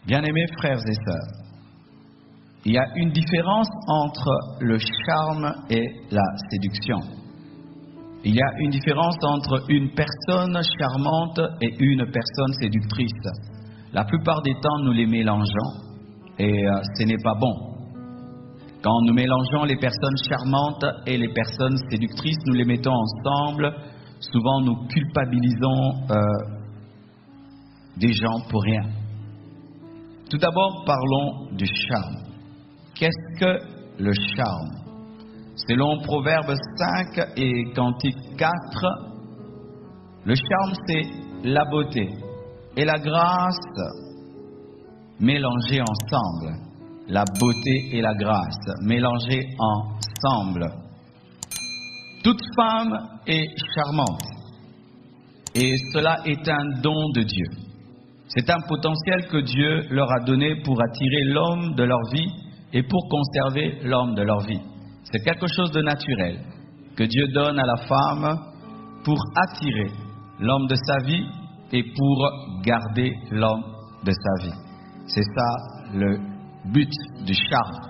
Bien-aimés frères et sœurs, il y a une différence entre le charme et la séduction. Il y a une différence entre une personne charmante et une personne séductrice. La plupart des temps, nous les mélangeons et ce n'est pas bon. Quand nous mélangeons les personnes charmantes et les personnes séductrices, nous les mettons ensemble. Souvent, nous culpabilisons des gens pour rien. Tout d'abord, parlons du charme. Qu'est-ce que le charme? Selon Proverbes 5 et Cantique 4, le charme c'est la beauté et la grâce mélangées ensemble. La beauté et la grâce mélangées ensemble. Toute femme est charmante et cela est un don de Dieu. C'est un potentiel que Dieu leur a donné pour attirer l'homme de leur vie et pour conserver l'homme de leur vie. C'est quelque chose de naturel que Dieu donne à la femme pour attirer l'homme de sa vie et pour garder l'homme de sa vie. C'est ça le but du charme.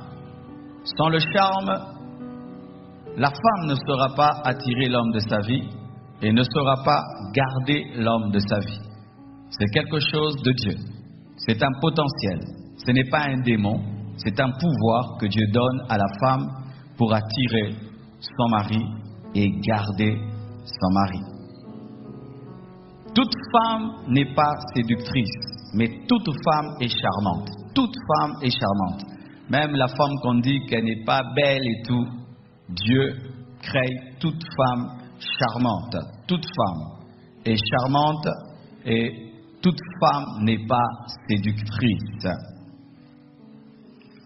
Sans le charme, la femme ne saura pas attirer l'homme de sa vie et ne saura pas garder l'homme de sa vie. C'est quelque chose de Dieu. C'est un potentiel. Ce n'est pas un démon. C'est un pouvoir que Dieu donne à la femme pour attirer son mari et garder son mari. Toute femme n'est pas séductrice, mais toute femme est charmante. Toute femme est charmante. Même la femme qu'on dit qu'elle n'est pas belle et tout, Dieu crée toute femme charmante. Toute femme est charmante et toute femme n'est pas séductrice.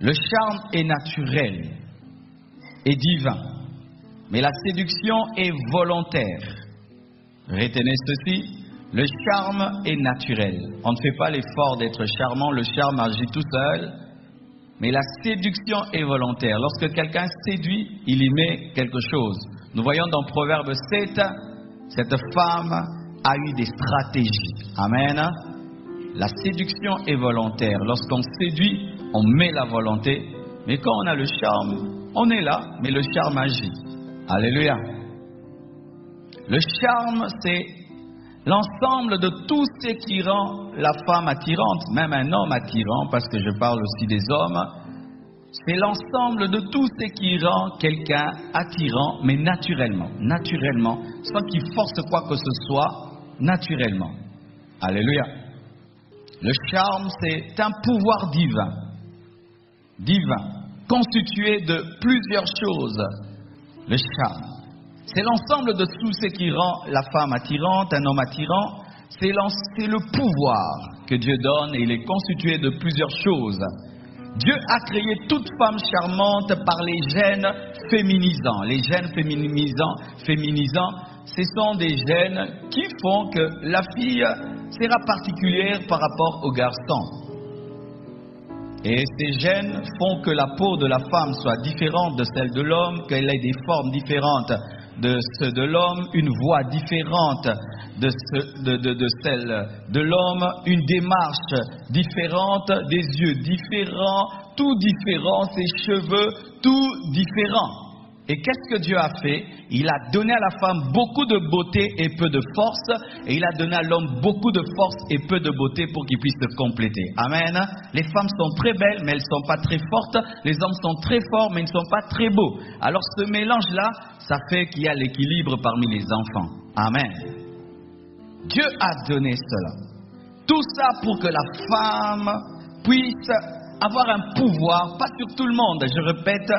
Le charme est naturel et divin, mais la séduction est volontaire. Retenez ceci, le charme est naturel. On ne fait pas l'effort d'être charmant, le charme agit tout seul, mais la séduction est volontaire. Lorsque quelqu'un séduit, il y met quelque chose. Nous voyons dans Proverbe 7, cette femme a eu des stratégies. Amen. La séduction est volontaire. Lorsqu'on séduit, on met la volonté. Mais quand on a le charme, on est là, mais le charme agit. Alléluia. Le charme, c'est l'ensemble de tout ce qui rend la femme attirante, même un homme attirant, parce que je parle aussi des hommes. C'est l'ensemble de tout ce qui rend quelqu'un attirant, mais naturellement. Naturellement, sans qu'il force quoi que ce soit, naturellement. Alléluia. Le charme, c'est un pouvoir divin. Divin, constitué de plusieurs choses. Le charme. C'est l'ensemble de tout ce qui rend la femme attirante, un homme attirant. C'est le pouvoir que Dieu donne et il est constitué de plusieurs choses. Dieu a créé toute femme charmante par les gènes féminisants. Les gènes féminisants, ce sont des gènes qui font que la fille sera particulière par rapport au garçon. Et ces gènes font que la peau de la femme soit différente de celle de l'homme, qu'elle ait des formes différentes de ceux de l'homme, une voix différente de celle de l'homme, une démarche différente, des yeux différents, tout différent, ses cheveux, tout différent. Et qu'est-ce que Dieu a fait? Il a donné à la femme beaucoup de beauté et peu de force, et il a donné à l'homme beaucoup de force et peu de beauté pour qu'il puisse se compléter. Amen. Les femmes sont très belles, mais elles ne sont pas très fortes. Les hommes sont très forts, mais ils ne sont pas très beaux. Alors ce mélange-là, ça fait qu'il y a l'équilibre parmi les enfants. Amen. Dieu a donné cela. Tout ça pour que la femme puisse avoir un pouvoir, pas sur tout le monde, je répète,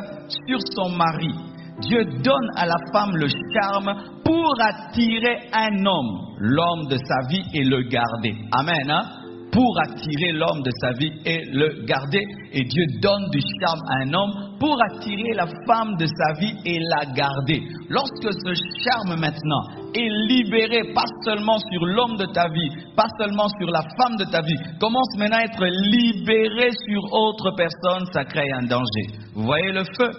sur son mari. Dieu donne à la femme le charme pour attirer un homme, l'homme de sa vie, et le garder. Amen. Hein? Pour attirer l'homme de sa vie et le garder. Et Dieu donne du charme à un homme pour attirer la femme de sa vie et la garder. Lorsque ce charme maintenant est libéré, pas seulement sur l'homme de ta vie, pas seulement sur la femme de ta vie, commence maintenant à être libéré sur autre personne, ça crée un danger. Vous voyez le feu?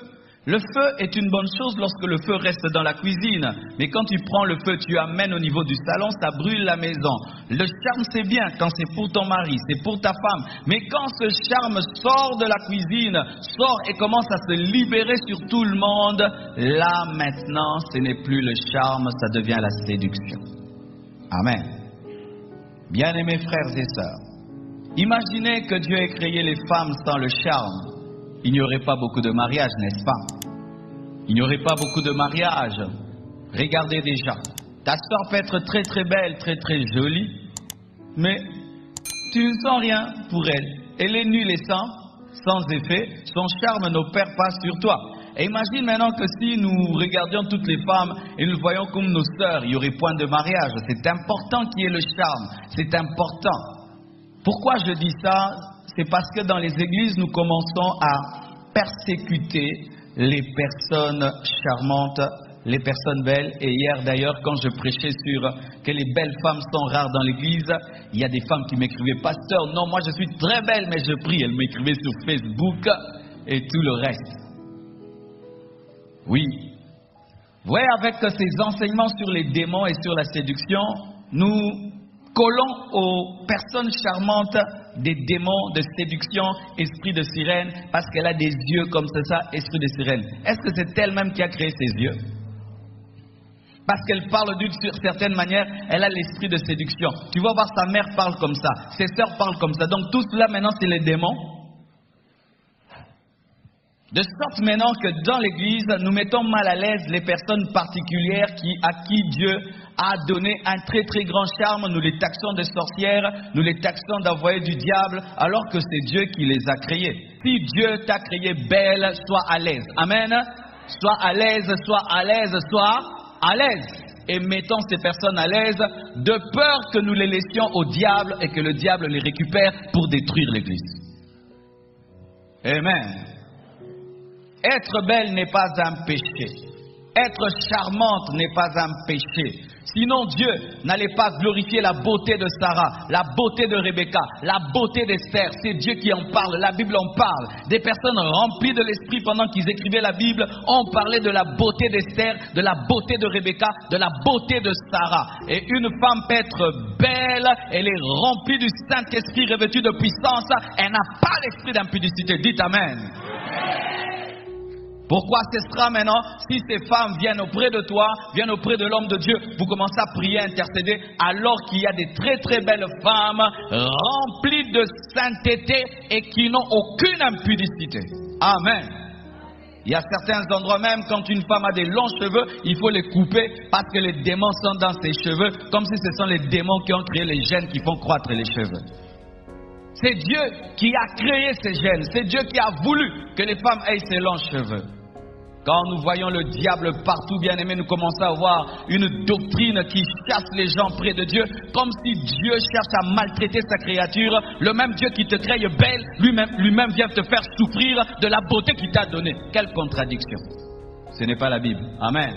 Le feu est une bonne chose lorsque le feu reste dans la cuisine. Mais quand tu prends le feu, tu amènes au niveau du salon, ça brûle la maison. Le charme, c'est bien quand c'est pour ton mari, c'est pour ta femme. Mais quand ce charme sort de la cuisine, sort et commence à se libérer sur tout le monde, là maintenant, ce n'est plus le charme, ça devient la séduction. Amen. Bien-aimés frères et sœurs, imaginez que Dieu ait créé les femmes sans le charme. Il n'y aurait pas beaucoup de mariages, n'est-ce pas? Il n'y aurait pas beaucoup de mariages. Regardez déjà, ta soeur peut être très très belle, très très jolie, mais tu ne sens rien pour elle. Elle est nulle et sans effet, son charme n'opère pas sur toi. Et imagine maintenant que si nous regardions toutes les femmes et nous voyons comme nos sœurs, il y aurait point de mariage. C'est important qu'il y ait le charme, c'est important. Pourquoi je dis ça? C'est parce que dans les églises, nous commençons à persécuter les personnes charmantes, les personnes belles. Et hier d'ailleurs, quand je prêchais sur que les belles femmes sont rares dans l'église, il y a des femmes qui m'écrivaient: pasteur, non, moi je suis très belle, mais je prie. Elles m'écrivaient sur Facebook et tout le reste. Oui. Vous voyez, avec ces enseignements sur les démons et sur la séduction, nous collons aux personnes charmantes des démons de séduction, esprit de sirène, parce qu'elle a des yeux comme ça, esprit de sirène. Est-ce que c'est elle-même qui a créé ses yeux? Parce qu'elle parle d'une certaine manière, elle a l'esprit de séduction. Tu vas voir, sa mère parle comme ça, ses sœurs parlent comme ça. Donc tout cela maintenant, c'est les démons. De sorte maintenant que dans l'église, nous mettons mal à l'aise les personnes particulières à qui Dieu a donné un très très grand charme. Nous les taxons de sorcières, nous les taxons d'envoyer du diable, alors que c'est Dieu qui les a créées. Si Dieu t'a créé belle, sois à l'aise. Amen. Sois à l'aise, sois à l'aise, sois à l'aise. Et mettons ces personnes à l'aise de peur que nous les laissions au diable et que le diable les récupère pour détruire l'église. Amen. Être belle n'est pas un péché. Être charmante n'est pas un péché. Sinon Dieu n'allait pas glorifier la beauté de Sarah, la beauté de Rebecca, la beauté d'Esther. C'est Dieu qui en parle, la Bible en parle. Des personnes remplies de l'esprit pendant qu'ils écrivaient la Bible ont parlé de la beauté d'Esther, de la beauté de Rebecca, de la beauté de Sarah. Et une femme peut être belle, elle est remplie du Saint-Esprit, revêtue de puissance, elle n'a pas l'esprit d'impudicité. Dites Amen. Pourquoi ce sera maintenant, si ces femmes viennent auprès de toi, viennent auprès de l'homme de Dieu, vous commencez à prier, à intercéder, alors qu'il y a des très très belles femmes remplies de sainteté et qui n'ont aucune impudicité. Amen. Il y a certains endroits même, quand une femme a des longs cheveux, il faut les couper parce que les démons sont dans ses cheveux, comme si ce sont les démons qui ont créé les gènes qui font croître les cheveux. C'est Dieu qui a créé ces gènes, c'est Dieu qui a voulu que les femmes aient ces longs cheveux. Quand nous voyons le diable partout, bien aimé, nous commençons à voir une doctrine qui chasse les gens près de Dieu, comme si Dieu cherche à maltraiter sa créature. Le même Dieu qui te crée belle, lui-même vient te faire souffrir de la beauté qu'il t'a donnée. Quelle contradiction! Ce n'est pas la Bible. Amen.